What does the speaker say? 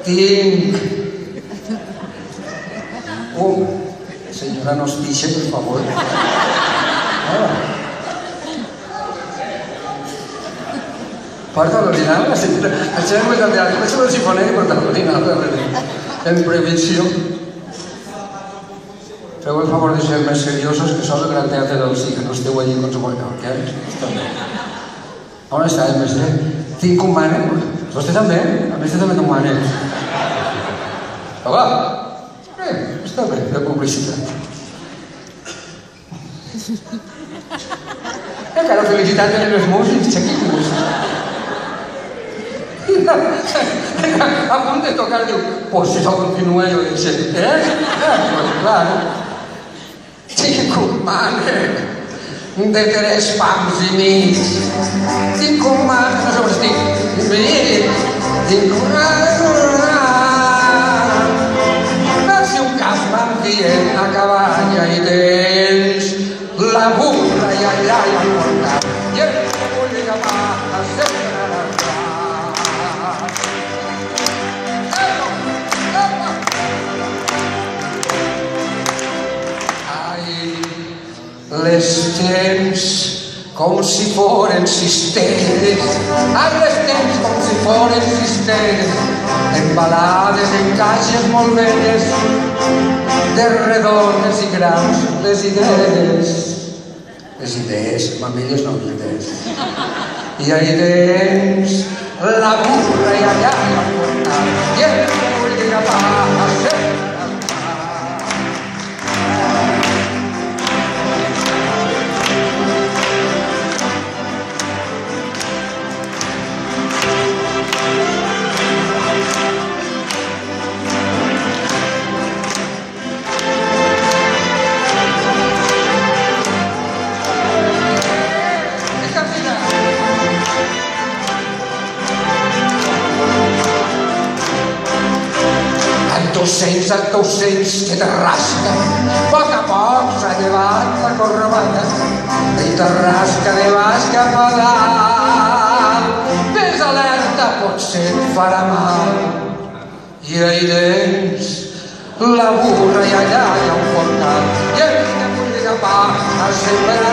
Tinc... Senyora, no es pixe, per favor. Porta l'orinal, la senyora... Això és molt de l'altre, això del sifoner i porta l'orinal. En prevenció. Feu el favor de ser més seriosos que sou el Gran Teatre del Sí, que no esteu allí en qualsevol lloc, On està el mestre? Tinc un mànec. Vostè també? El mestre també té un mànec. Va, està bé, de publicitat. Encara felicitat tenen els músics, xequillos. A punt de tocar, diu, pues si això continua, jo dic, Pues clar, tinc un mànec de 3 pams i mig. Tinc un mànec, no sé on estic, tinc un mànec. Si un cas m'envien a cavall i tens la burra i allà hi ha portat i el que vull agafar a sempre les tens com si foren cisteres, les tens com si foren cisteres, embalades en caixes molt velles, de redones i grans, les idees. Les idees, mamelles no les idees. I ahí tens la burra i allà la porta, i el que vull agafar a sempre. Docents que te rasca, a poc s'ha llevat la corbata i te rasca de baix cap a dalt. Ves alerta, potser et farà mal. I ahí tens la burra i allà hi ha un portal i el que vull agafar a sembrar.